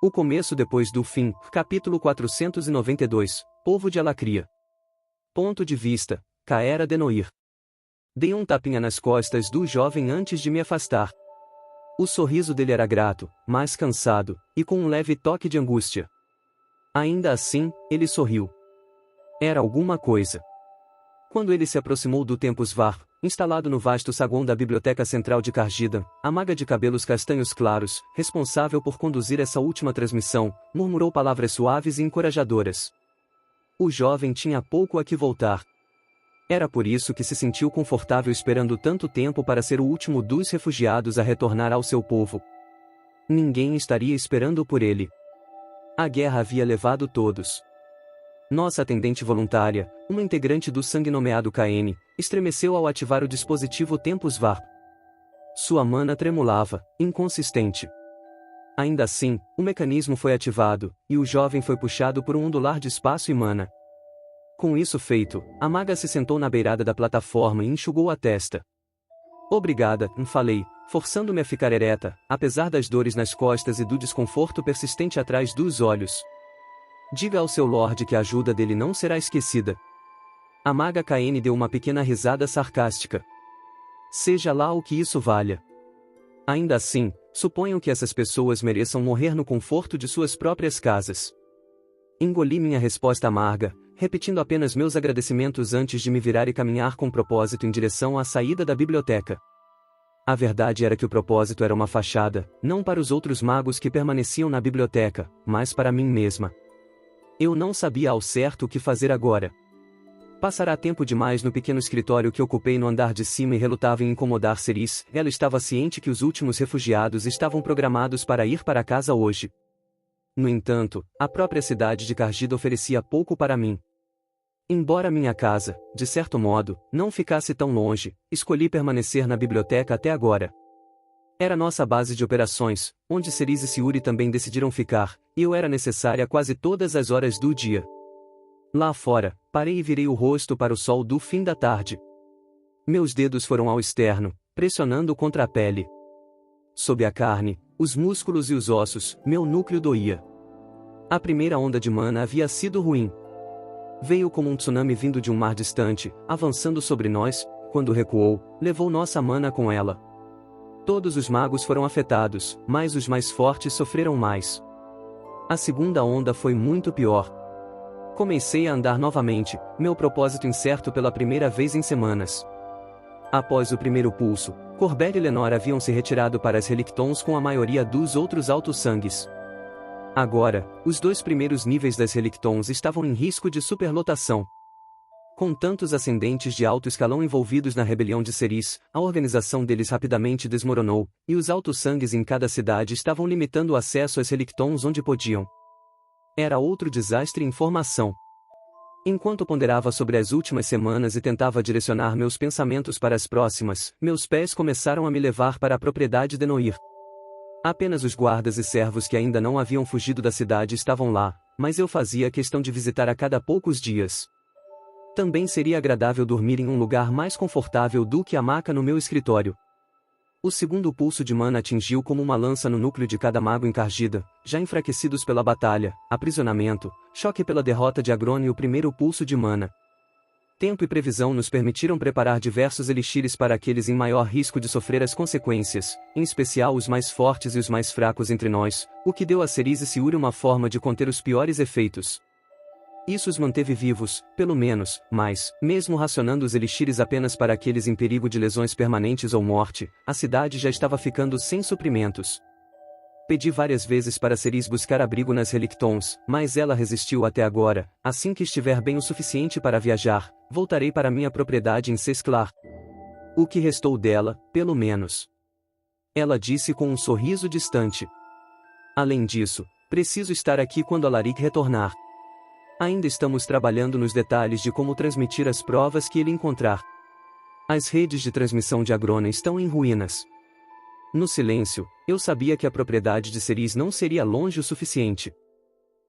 O começo depois do fim, capítulo 492, Povo de Alacria. Ponto de vista, Caera Denoir. Dei um tapinha nas costas do jovem antes de me afastar. O sorriso dele era grato, mas cansado, e com um leve toque de angústia. Ainda assim, ele sorriu. Era alguma coisa. Quando ele se aproximou do Tempus Var, instalado no vasto saguão da Biblioteca Central de Cargida, a maga de cabelos castanhos claros, responsável por conduzir essa última transmissão, murmurou palavras suaves e encorajadoras. O jovem tinha pouco a que voltar. Era por isso que se sentiu confortável esperando tanto tempo para ser o último dos refugiados a retornar ao seu povo. Ninguém estaria esperando por ele. A guerra havia levado todos. Nossa atendente voluntária, uma integrante do sangue nomeado KN, estremeceu ao ativar o dispositivo Tempus Var. Sua mana tremulava, inconsistente. Ainda assim, o mecanismo foi ativado, e o jovem foi puxado por um ondular de espaço e mana. Com isso feito, a maga se sentou na beirada da plataforma e enxugou a testa. Obrigada, falei, forçando-me a ficar ereta, apesar das dores nas costas e do desconforto persistente atrás dos olhos. Diga ao seu Lorde que a ajuda dele não será esquecida. A maga KN deu uma pequena risada sarcástica. Seja lá o que isso valha. Ainda assim, suponho que essas pessoas mereçam morrer no conforto de suas próprias casas. Engoli minha resposta amarga, repetindo apenas meus agradecimentos antes de me virar e caminhar com propósito em direção à saída da biblioteca. A verdade era que o propósito era uma fachada, não para os outros magos que permaneciam na biblioteca, mas para mim mesma. Eu não sabia ao certo o que fazer agora. Passará tempo demais no pequeno escritório que ocupei no andar de cima e relutava em incomodar Ceris. Ela estava ciente que os últimos refugiados estavam programados para ir para casa hoje. No entanto, a própria cidade de Cargida oferecia pouco para mim. Embora minha casa, de certo modo, não ficasse tão longe, escolhi permanecer na biblioteca até agora. Era nossa base de operações, onde Ceris e Siuri também decidiram ficar, e eu era necessária quase todas as horas do dia. Lá fora, parei e virei o rosto para o sol do fim da tarde. Meus dedos foram ao externo, pressionando contra a pele. Sob a carne, os músculos e os ossos, meu núcleo doía. A primeira onda de mana havia sido ruim. Veio como um tsunami vindo de um mar distante, avançando sobre nós, quando recuou, levou nossa mana com ela. Todos os magos foram afetados, mas os mais fortes sofreram mais. A segunda onda foi muito pior. Comecei a andar novamente, meu propósito incerto pela primeira vez em semanas. Após o primeiro pulso, Corbel e Lenor haviam se retirado para as Relictons com a maioria dos outros altos-sangues. Agora, os dois primeiros níveis das Relictons estavam em risco de superlotação. Com tantos ascendentes de alto escalão envolvidos na rebelião de Ceris, a organização deles rapidamente desmoronou, e os altos-sangues em cada cidade estavam limitando o acesso às Relictons onde podiam. Era outro desastre em formação. Enquanto ponderava sobre as últimas semanas e tentava direcionar meus pensamentos para as próximas, meus pés começaram a me levar para a propriedade de Noir. Apenas os guardas e servos que ainda não haviam fugido da cidade estavam lá, mas eu fazia questão de visitar a cada poucos dias. Também seria agradável dormir em um lugar mais confortável do que a maca no meu escritório. O segundo pulso de mana atingiu como uma lança no núcleo de cada mago em Cargida, já enfraquecidos pela batalha, aprisionamento, choque pela derrota de Agrone e o primeiro pulso de mana. Tempo e previsão nos permitiram preparar diversos elixires para aqueles em maior risco de sofrer as consequências, em especial os mais fortes e os mais fracos entre nós, o que deu a Ceris e Siuri uma forma de conter os piores efeitos. Isso os manteve vivos, pelo menos, mas, mesmo racionando os elixires apenas para aqueles em perigo de lesões permanentes ou morte, a cidade já estava ficando sem suprimentos. Pedi várias vezes para Ceris buscar abrigo nas Relictons, mas ela resistiu até agora. Assim que estiver bem o suficiente para viajar, voltarei para minha propriedade em Sesclar. O que restou dela, pelo menos. Ela disse com um sorriso distante. Além disso, preciso estar aqui quando Alaric retornar. Ainda estamos trabalhando nos detalhes de como transmitir as provas que ele encontrar. As redes de transmissão de Agrona estão em ruínas. No silêncio, eu sabia que a propriedade de Ceris não seria longe o suficiente.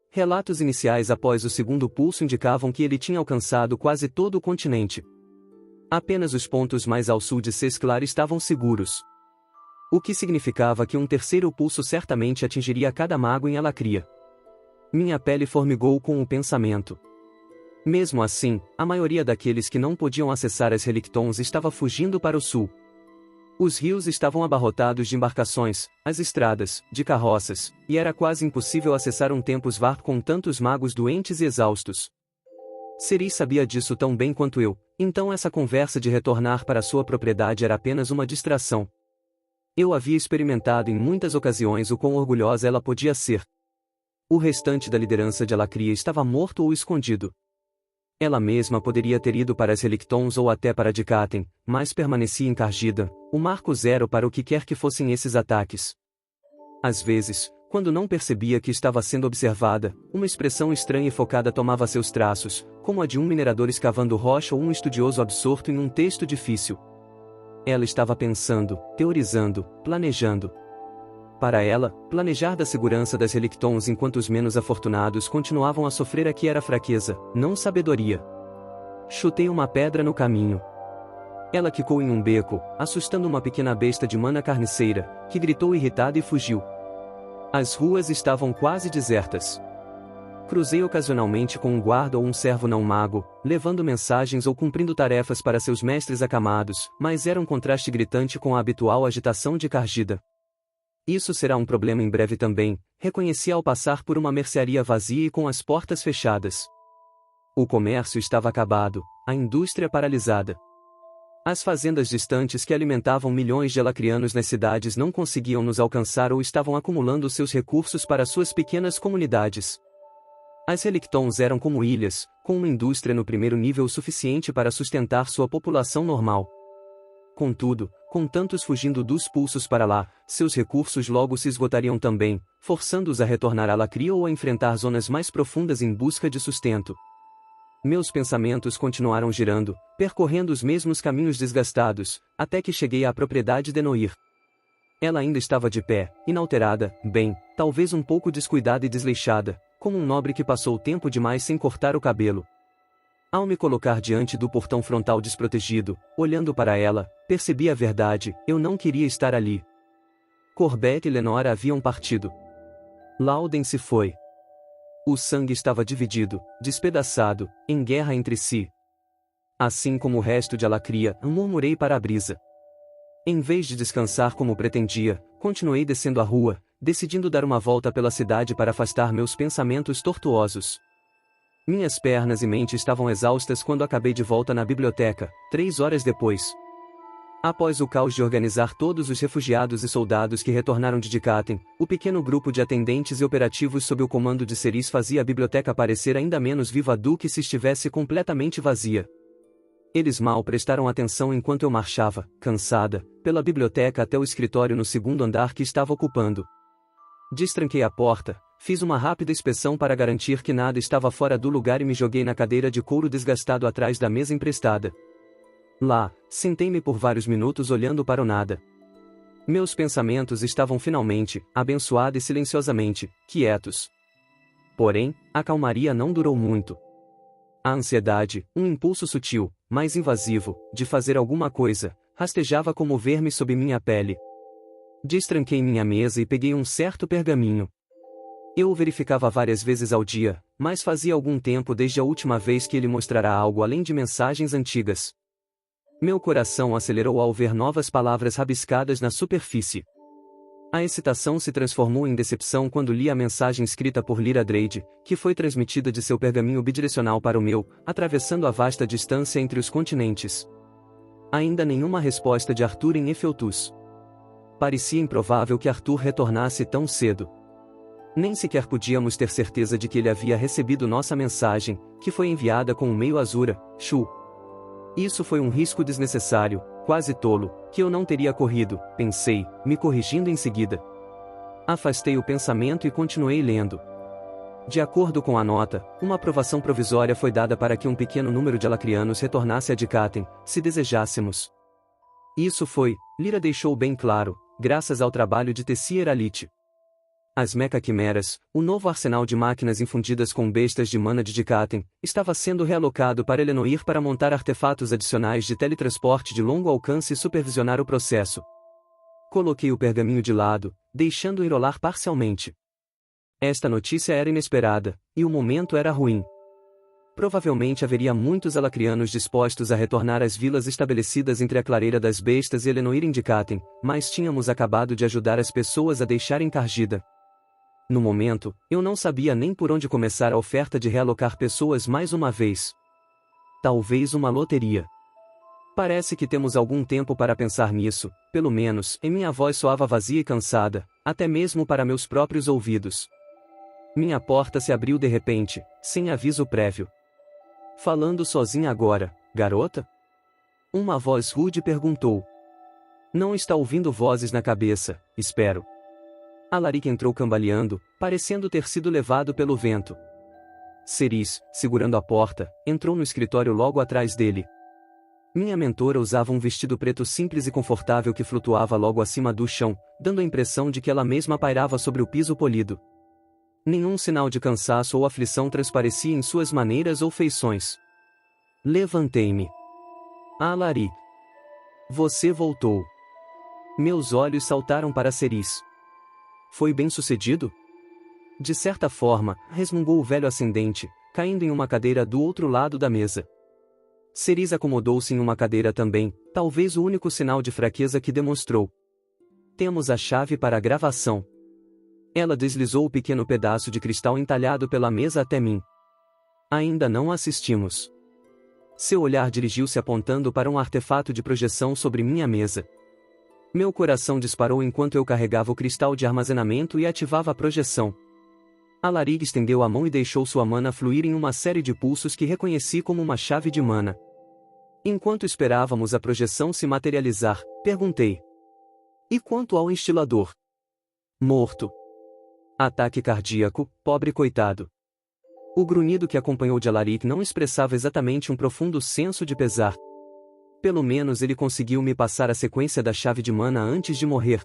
Relatos iniciais após o segundo pulso indicavam que ele tinha alcançado quase todo o continente. Apenas os pontos mais ao sul de Sesclar estavam seguros. O que significava que um terceiro pulso certamente atingiria cada mago em Alacria. Minha pele formigou com o pensamento. Mesmo assim, a maioria daqueles que não podiam acessar as Relictons estava fugindo para o sul. Os rios estavam abarrotados de embarcações, as estradas, de carroças, e era quase impossível acessar um Tempus Varp com tantos magos doentes e exaustos. Ceris sabia disso tão bem quanto eu, então essa conversa de retornar para sua propriedade era apenas uma distração. Eu havia experimentado em muitas ocasiões o quão orgulhosa ela podia ser. O restante da liderança de Alacria estava morto ou escondido. Ela mesma poderia ter ido para as Relictons ou até para Dicatem, mas permanecia encargida, o marco zero para o que quer que fossem esses ataques. Às vezes, quando não percebia que estava sendo observada, uma expressão estranha e focada tomava seus traços, como a de um minerador escavando rocha ou um estudioso absorto em um texto difícil. Ela estava pensando, teorizando, planejando. Para ela, planejar da segurança das Relictons enquanto os menos afortunados continuavam a sofrer aqui era fraqueza, não sabedoria. Chutei uma pedra no caminho. Ela quicou em um beco, assustando uma pequena besta de mana carniceira, que gritou irritada e fugiu. As ruas estavam quase desertas. Cruzei ocasionalmente com um guarda ou um servo não-mago, levando mensagens ou cumprindo tarefas para seus mestres acamados, mas era um contraste gritante com a habitual agitação de Cargida. Isso será um problema em breve também, reconheci ao passar por uma mercearia vazia e com as portas fechadas. O comércio estava acabado, a indústria paralisada. As fazendas distantes que alimentavam milhões de alacrianos nas cidades não conseguiam nos alcançar ou estavam acumulando seus recursos para suas pequenas comunidades. As Relictons eram como ilhas, com uma indústria no primeiro nível suficiente para sustentar sua população normal. Contudo, com tantos fugindo dos pulsos para lá, seus recursos logo se esgotariam também, forçando-os a retornar a Alacria ou a enfrentar zonas mais profundas em busca de sustento. Meus pensamentos continuaram girando, percorrendo os mesmos caminhos desgastados, até que cheguei à propriedade de Noir. Ela ainda estava de pé, inalterada, bem, talvez um pouco descuidada e desleixada, como um nobre que passou tempo demais sem cortar o cabelo. Ao me colocar diante do portão frontal desprotegido, olhando para ela, percebi a verdade, eu não queria estar ali. Corbett e Lenora haviam partido. Lauden se foi. O sangue estava dividido, despedaçado, em guerra entre si. Assim como o resto de Alacria, murmurei para a brisa. Em vez de descansar como pretendia, continuei descendo a rua, decidindo dar uma volta pela cidade para afastar meus pensamentos tortuosos. Minhas pernas e mente estavam exaustas quando acabei de volta na biblioteca, 3 horas depois. Após o caos de organizar todos os refugiados e soldados que retornaram de Dicatem, o pequeno grupo de atendentes e operativos sob o comando de Ceris fazia a biblioteca parecer ainda menos viva do que se estivesse completamente vazia. Eles mal prestaram atenção enquanto eu marchava, cansada, pela biblioteca até o escritório no segundo andar que estava ocupando. Destranquei a porta, fiz uma rápida inspeção para garantir que nada estava fora do lugar e me joguei na cadeira de couro desgastado atrás da mesa emprestada. Lá, sentei-me por vários minutos olhando para o nada. Meus pensamentos estavam finalmente, abençoada e silenciosamente, quietos. Porém, a calmaria não durou muito. A ansiedade, um impulso sutil, mais invasivo, de fazer alguma coisa, rastejava como verme sob minha pele. Destranquei minha mesa e peguei um certo pergaminho. Eu o verificava várias vezes ao dia, mas fazia algum tempo desde a última vez que ele mostrara algo além de mensagens antigas. Meu coração acelerou ao ver novas palavras rabiscadas na superfície. A excitação se transformou em decepção quando li a mensagem escrita por Lyra Drade, que foi transmitida de seu pergaminho bidirecional para o meu, atravessando a vasta distância entre os continentes. Ainda nenhuma resposta de Arthur em Efeltus. Parecia improvável que Arthur retornasse tão cedo. Nem sequer podíamos ter certeza de que ele havia recebido nossa mensagem, que foi enviada com um meio Azura, Shu. Isso foi um risco desnecessário, quase tolo, que eu não teria corrido, pensei, me corrigindo em seguida. Afastei o pensamento e continuei lendo. De acordo com a nota, uma aprovação provisória foi dada para que um pequeno número de alacrianos retornasse a Dicatem, se desejássemos. Isso foi, Lyra deixou bem claro, graças ao trabalho de Tessia Eralite. As meca-quimeras, o novo arsenal de máquinas infundidas com bestas de mana de Dicatem, estava sendo realocado para Elenoir para montar artefatos adicionais de teletransporte de longo alcance e supervisionar o processo. Coloquei o pergaminho de lado, deixando-o enrolar parcialmente. Esta notícia era inesperada, e o momento era ruim. Provavelmente haveria muitos alacrianos dispostos a retornar às vilas estabelecidas entre a clareira das bestas e Elenoir Indicatem, mas tínhamos acabado de ajudar as pessoas a deixarem Cargida. No momento, eu não sabia nem por onde começar a oferta de realocar pessoas mais uma vez. Talvez uma loteria. Parece que temos algum tempo para pensar nisso, pelo menos, e minha voz soava vazia e cansada, até mesmo para meus próprios ouvidos. Minha porta se abriu de repente, sem aviso prévio. Falando sozinha agora, garota? Uma voz rude perguntou. Não está ouvindo vozes na cabeça, espero. Alaric entrou cambaleando, parecendo ter sido levado pelo vento. Cerise, segurando a porta, entrou no escritório logo atrás dele. Minha mentora usava um vestido preto simples e confortável que flutuava logo acima do chão, dando a impressão de que ela mesma pairava sobre o piso polido. Nenhum sinal de cansaço ou aflição transparecia em suas maneiras ou feições. Levantei-me. Alaric. Você voltou. Meus olhos saltaram para Cerise. Foi bem-sucedido? De certa forma, resmungou o velho ascendente, caindo em uma cadeira do outro lado da mesa. Cerise acomodou-se em uma cadeira também, talvez o único sinal de fraqueza que demonstrou. Temos a chave para a gravação. Ela deslizou o pequeno pedaço de cristal entalhado pela mesa até mim. Ainda não assistimos. Seu olhar dirigiu-se apontando para um artefato de projeção sobre minha mesa. Meu coração disparou enquanto eu carregava o cristal de armazenamento e ativava a projeção. Alaric estendeu a mão e deixou sua mana fluir em uma série de pulsos que reconheci como uma chave de mana. Enquanto esperávamos a projeção se materializar, perguntei. E quanto ao instilador? Morto. Ataque cardíaco, pobre coitado. O grunhido que acompanhou de Alaric não expressava exatamente um profundo senso de pesar. Pelo menos ele conseguiu me passar a sequência da chave de mana antes de morrer.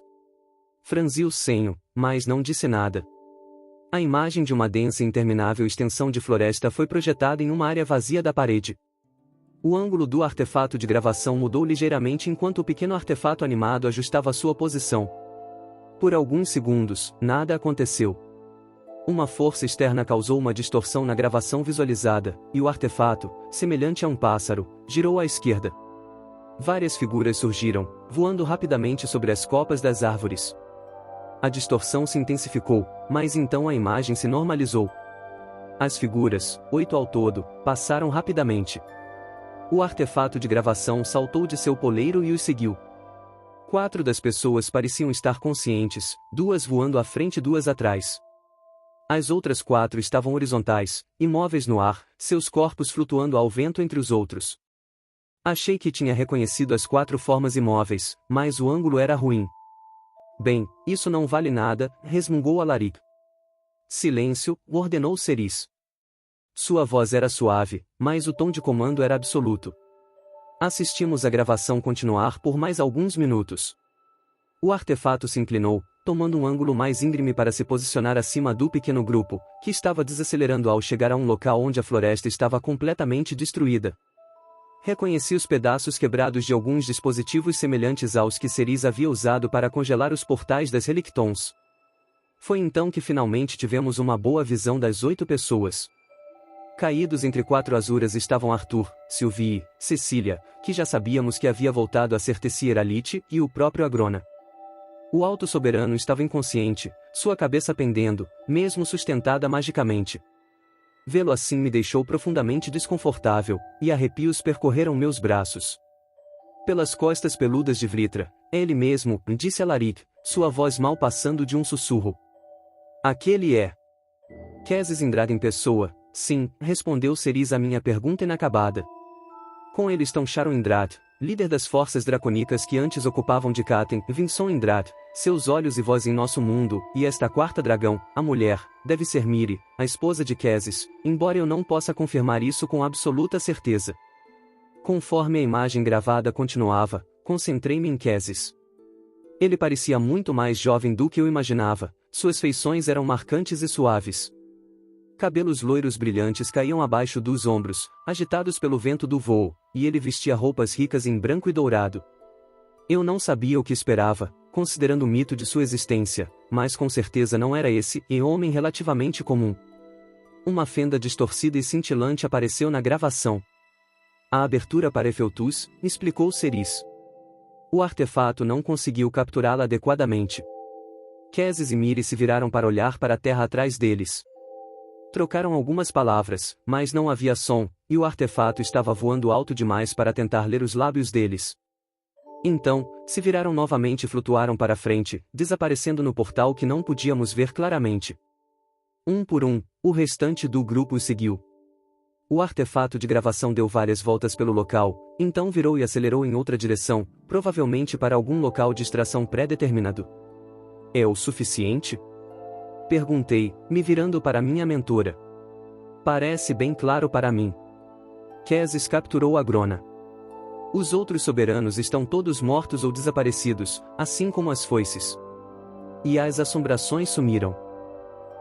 Franzi o senho, mas não disse nada. A imagem de uma densa e interminável extensão de floresta foi projetada em uma área vazia da parede. O ângulo do artefato de gravação mudou ligeiramente enquanto o pequeno artefato animado ajustava sua posição. Por alguns segundos, nada aconteceu. Uma força externa causou uma distorção na gravação visualizada, e o artefato, semelhante a um pássaro, girou à esquerda. Várias figuras surgiram, voando rapidamente sobre as copas das árvores. A distorção se intensificou, mas então a imagem se normalizou. As figuras, 8 ao todo, passaram rapidamente. O artefato de gravação saltou de seu poleiro e os seguiu. 4 das pessoas pareciam estar conscientes, 2 voando à frente e 2 atrás. As outras 4 estavam horizontais, imóveis no ar, seus corpos flutuando ao vento entre os outros. Achei que tinha reconhecido as 4 formas imóveis, mas o ângulo era ruim. Bem, isso não vale nada, resmungou Alaric. Silêncio, ordenou Cerise. Sua voz era suave, mas o tom de comando era absoluto. Assistimos a gravação continuar por mais alguns minutos. O artefato se inclinou, tomando um ângulo mais íngreme para se posicionar acima do pequeno grupo, que estava desacelerando ao chegar a um local onde a floresta estava completamente destruída. Reconheci os pedaços quebrados de alguns dispositivos semelhantes aos que Cerise havia usado para congelar os portais das Relictons. Foi então que finalmente tivemos uma boa visão das 8 pessoas. Caídos entre 4 azuras estavam Arthur, Sylvie, Cecília, que já sabíamos que havia voltado a ser Tessieralite, e o próprio Agrona. O Alto Soberano estava inconsciente, sua cabeça pendendo, mesmo sustentada magicamente. Vê-lo assim me deixou profundamente desconfortável, e arrepios percorreram meus braços. Pelas costas peludas de Vritra, é ele mesmo, disse Alaric, sua voz mal passando de um sussurro. Aquele é. Kezes Indrad em pessoa, sim, respondeu Cerise à minha pergunta inacabada. Com ele estão Sharon Indrad, líder das forças draconicas que antes ocupavam Dikaten, Vinson Indrad, seus olhos e voz em nosso mundo, e esta 4ª dragão, a mulher, deve ser Miri, a esposa de Kezes, embora eu não possa confirmar isso com absoluta certeza. Conforme a imagem gravada continuava, concentrei-me em Kezes. Ele parecia muito mais jovem do que eu imaginava, suas feições eram marcantes e suaves. Cabelos loiros brilhantes caíam abaixo dos ombros, agitados pelo vento do voo, e ele vestia roupas ricas em branco e dourado. Eu não sabia o que esperava, considerando o mito de sua existência, mas com certeza não era esse e homem relativamente comum. Uma fenda distorcida e cintilante apareceu na gravação. A abertura para Efeutus, explicou Ceris. O artefato não conseguiu capturá-la adequadamente. Keses e Miri se viraram para olhar para a terra atrás deles. Trocaram algumas palavras, mas não havia som, e o artefato estava voando alto demais para tentar ler os lábios deles. Então, se viraram novamente e flutuaram para frente, desaparecendo no portal que não podíamos ver claramente. Um por um, o restante do grupo os seguiu. O artefato de gravação deu várias voltas pelo local, então virou e acelerou em outra direção, provavelmente para algum local de extração pré-determinado. É o suficiente? Perguntei, me virando para minha mentora. Parece bem claro para mim. Keses capturou a Grona. Os outros soberanos estão todos mortos ou desaparecidos, assim como as foices. E as assombrações sumiram.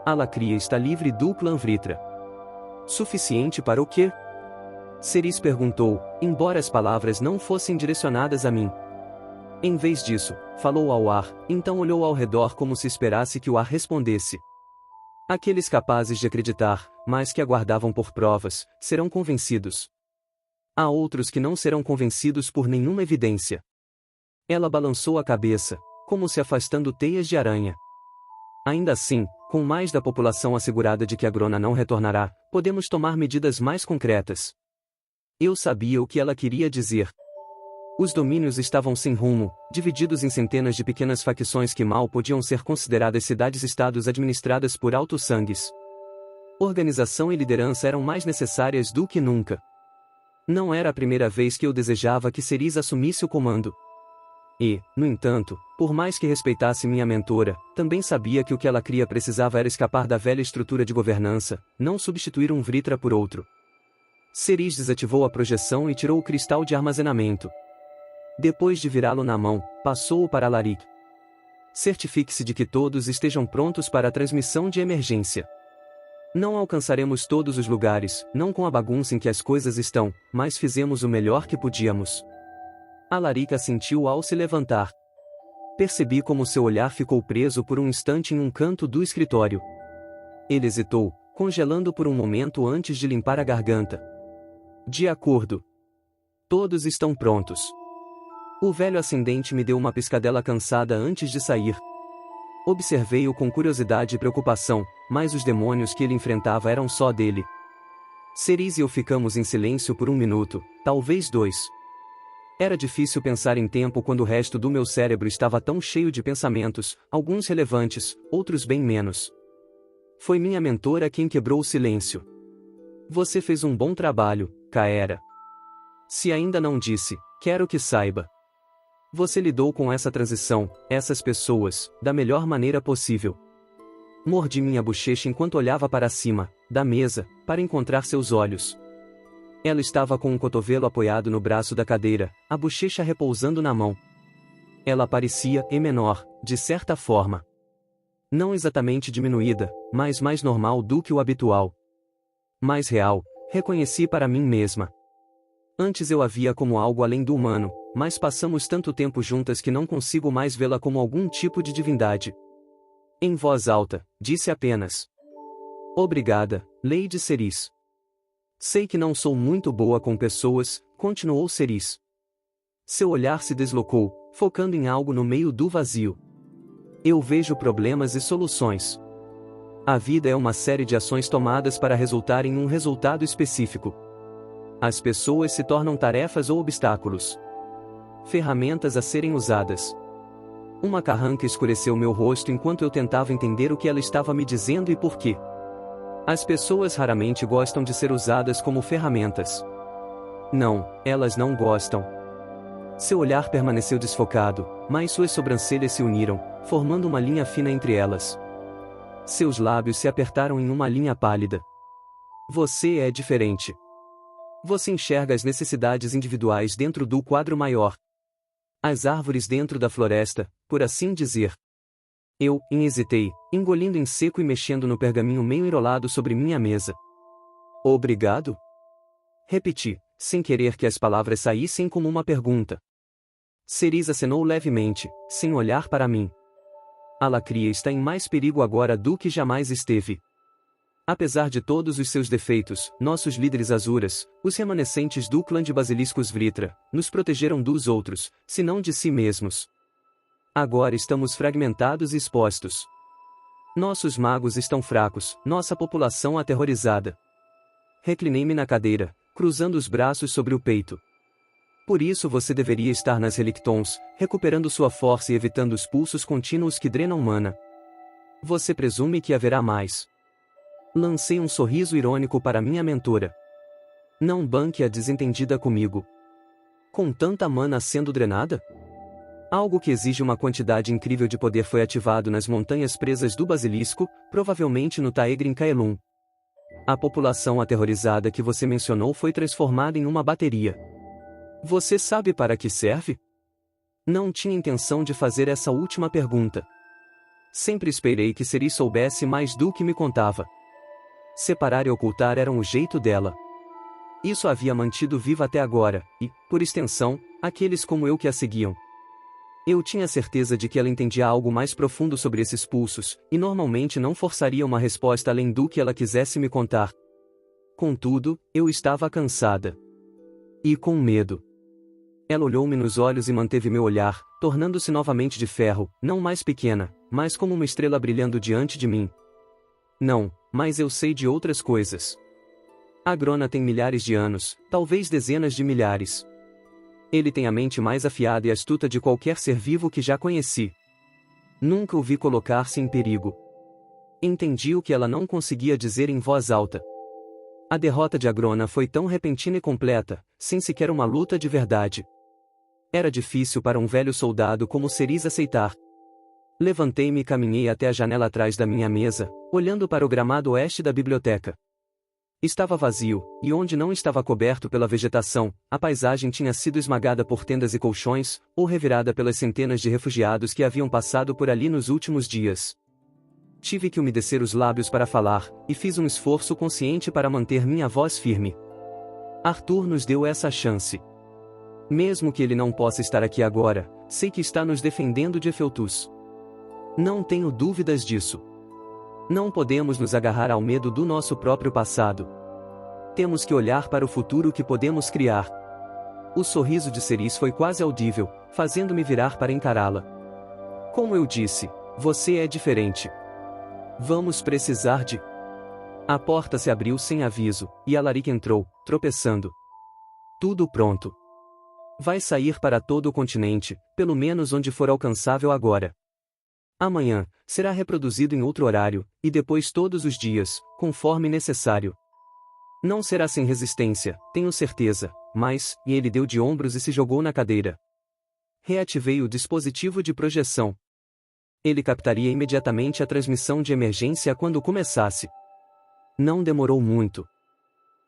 A Lacria está livre do clã Vritra. Suficiente para o quê? Ceris perguntou, embora as palavras não fossem direcionadas a mim. Em vez disso, falou ao ar, então olhou ao redor como se esperasse que o ar respondesse. Aqueles capazes de acreditar, mas que aguardavam por provas, serão convencidos. Há outros que não serão convencidos por nenhuma evidência. Ela balançou a cabeça, como se afastando teias de aranha. Ainda assim, com mais da população assegurada de que a Grona não retornará, podemos tomar medidas mais concretas. Eu sabia o que ela queria dizer. Os domínios estavam sem rumo, divididos em centenas de pequenas facções que mal podiam ser consideradas cidades-estados administradas por alto-sangues. Organização e liderança eram mais necessárias do que nunca. Não era a primeira vez que eu desejava que Ceris assumisse o comando. E, no entanto, por mais que respeitasse minha mentora, também sabia que o que ela queria precisava era escapar da velha estrutura de governança, não substituir um Vritra por outro. Ceris desativou a projeção e tirou o cristal de armazenamento. Depois de virá-lo na mão, passou-o para Alaric. Certifique-se de que todos estejam prontos para a transmissão de emergência. Não alcançaremos todos os lugares, não com a bagunça em que as coisas estão, mas fizemos o melhor que podíamos. Alaric assentiu ao se levantar. Percebi como seu olhar ficou preso por um instante em um canto do escritório. Ele hesitou, congelando por um momento antes de limpar a garganta. De acordo. Todos estão prontos. O velho ascendente me deu uma piscadela cansada antes de sair. Observei-o com curiosidade e preocupação, mas os demônios que ele enfrentava eram só dele. Ceris e eu ficamos em silêncio por um minuto, talvez 2. Era difícil pensar em tempo quando o resto do meu cérebro estava tão cheio de pensamentos, alguns relevantes, outros bem menos. Foi minha mentora quem quebrou o silêncio. Você fez um bom trabalho, Kaera. Se ainda não disse, quero que saiba. Você lidou com essa transição, essas pessoas, da melhor maneira possível. Mordi minha bochecha enquanto olhava para cima, da mesa, para encontrar seus olhos. Ela estava com um cotovelo apoiado no braço da cadeira, a bochecha repousando na mão. Ela parecia, menor, de certa forma. Não exatamente diminuída, mas mais normal do que o habitual. Mais real, reconheci para mim mesma. Antes eu a via como algo além do humano, mas passamos tanto tempo juntas que não consigo mais vê-la como algum tipo de divindade. Em voz alta, disse apenas: Obrigada, Lady Ceris. Sei que não sou muito boa com pessoas, continuou Ceris. Seu olhar se deslocou, focando em algo no meio do vazio. Eu vejo problemas e soluções. A vida é uma série de ações tomadas para resultar em um resultado específico. As pessoas se tornam tarefas ou obstáculos. Ferramentas a serem usadas. Uma carranca escureceu meu rosto enquanto eu tentava entender o que ela estava me dizendo e por quê. As pessoas raramente gostam de ser usadas como ferramentas. Não, elas não gostam. Seu olhar permaneceu desfocado, mas suas sobrancelhas se uniram, formando uma linha fina entre elas. Seus lábios se apertaram em uma linha pálida. Você é diferente. Você enxerga as necessidades individuais dentro do quadro maior. As árvores dentro da floresta, por assim dizer. Eu hesitei, engolindo em seco e mexendo no pergaminho meio enrolado sobre minha mesa. Obrigado? Repeti, sem querer que as palavras saíssem como uma pergunta. Cerise acenou levemente, sem olhar para mim. A Lacria está em mais perigo agora do que jamais esteve. Apesar de todos os seus defeitos, nossos líderes Azuras, os remanescentes do clã de Basiliscos Vritra, nos protegeram dos outros, se não de si mesmos. Agora estamos fragmentados e expostos. Nossos magos estão fracos, nossa população aterrorizada. Reclinei-me na cadeira, cruzando os braços sobre o peito. Por isso você deveria estar nas Relictons, recuperando sua força e evitando os pulsos contínuos que drenam mana. Você presume que haverá mais. Lancei um sorriso irônico para minha mentora. Não banque a desentendida comigo. Com tanta mana sendo drenada? Algo que exige uma quantidade incrível de poder foi ativado nas montanhas presas do Basilisco, provavelmente no Taegrin Kaelum. A população aterrorizada que você mencionou foi transformada em uma bateria. Você sabe para que serve? Não tinha intenção de fazer essa última pergunta. Sempre esperei que Cerise soubesse mais do que me contava. Separar e ocultar era um jeito dela. Isso a havia mantido viva até agora, e, por extensão, aqueles como eu que a seguiam. Eu tinha certeza de que ela entendia algo mais profundo sobre esses pulsos, e normalmente não forçaria uma resposta além do que ela quisesse me contar. Contudo, eu estava cansada. E com medo. Ela olhou-me nos olhos e manteve meu olhar, tornando-se novamente de ferro, não mais pequena, mas como uma estrela brilhando diante de mim. Não, mas eu sei de outras coisas. A Grona tem milhares de anos, talvez dezenas de milhares. Ele tem a mente mais afiada e astuta de qualquer ser vivo que já conheci. Nunca o vi colocar-se em perigo. Entendi o que ela não conseguia dizer em voz alta. A derrota de Agrona foi tão repentina e completa, sem sequer uma luta de verdade. Era difícil para um velho soldado como Cerise aceitar. Levantei-me e caminhei até a janela atrás da minha mesa, olhando para o gramado oeste da biblioteca. Estava vazio, e onde não estava coberto pela vegetação, a paisagem tinha sido esmagada por tendas e colchões, ou revirada pelas centenas de refugiados que haviam passado por ali nos últimos dias. Tive que umedecer os lábios para falar, e fiz um esforço consciente para manter minha voz firme. Arthur nos deu essa chance. Mesmo que ele não possa estar aqui agora, sei que está nos defendendo de Efeltus. Não tenho dúvidas disso. Não podemos nos agarrar ao medo do nosso próprio passado. Temos que olhar para o futuro que podemos criar. O sorriso de Cerise foi quase audível, fazendo-me virar para encará-la. Como eu disse, você é diferente. Vamos precisar de... A porta se abriu sem aviso, e Alaric entrou, tropeçando. Tudo pronto. Vai sair para todo o continente, pelo menos onde for alcançável agora. Amanhã, será reproduzido em outro horário, e depois todos os dias, conforme necessário. Não será sem resistência, tenho certeza, mas, e ele deu de ombros e se jogou na cadeira. Reativei o dispositivo de projeção. Ele captaria imediatamente a transmissão de emergência quando começasse. Não demorou muito.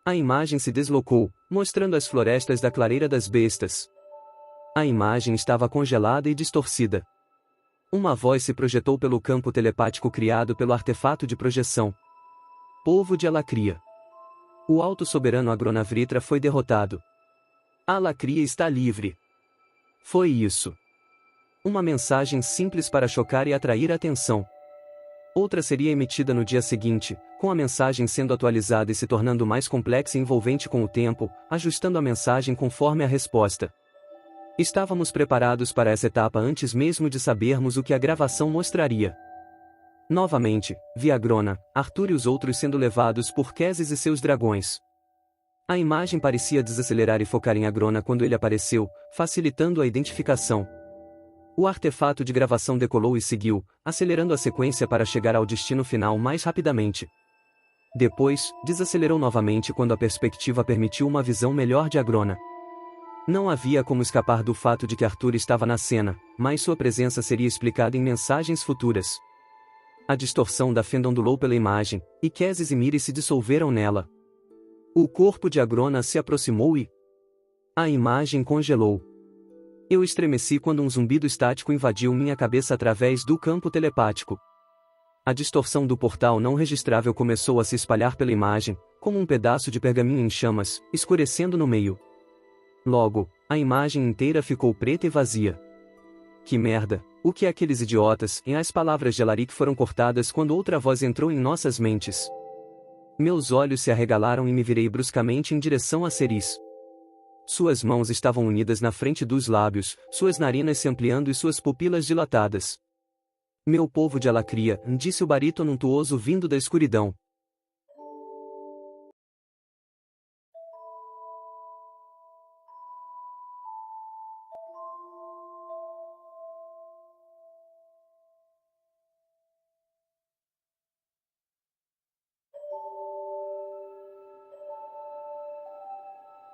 A imagem se deslocou, mostrando as florestas da Clareira das Bestas. A imagem estava congelada e distorcida. Uma voz se projetou pelo campo telepático criado pelo artefato de projeção. Povo de Alacria. O alto soberano Agrona Vritra foi derrotado. A Alacria está livre. Foi isso. Uma mensagem simples para chocar e atrair a atenção. Outra seria emitida no dia seguinte, com a mensagem sendo atualizada e se tornando mais complexa e envolvente com o tempo, ajustando a mensagem conforme a resposta. Estávamos preparados para essa etapa antes mesmo de sabermos o que a gravação mostraria. Novamente, vi Agrona, Arthur e os outros sendo levados por Queses e seus dragões. A imagem parecia desacelerar e focar em Agrona quando ele apareceu, facilitando a identificação. O artefato de gravação decolou e seguiu, acelerando a sequência para chegar ao destino final mais rapidamente. Depois, desacelerou novamente quando a perspectiva permitiu uma visão melhor de Agrona. Não havia como escapar do fato de que Arthur estava na cena, mas sua presença seria explicada em mensagens futuras. A distorção da fenda ondulou pela imagem, e Queses e Miri se dissolveram nela. O corpo de Agrona se aproximou e... A imagem congelou. Eu estremeci quando um zumbido estático invadiu minha cabeça através do campo telepático. A distorção do portal não registrável começou a se espalhar pela imagem, como um pedaço de pergaminho em chamas, escurecendo no meio. Logo, a imagem inteira ficou preta e vazia. Que merda, o que aqueles idiotas? E as palavras de Alaric foram cortadas quando outra voz entrou em nossas mentes. Meus olhos se arregalaram e me virei bruscamente em direção a Ceris. Suas mãos estavam unidas na frente dos lábios, suas narinas se ampliando e suas pupilas dilatadas. Meu povo de Alacria, disse o barítono untuoso vindo da escuridão,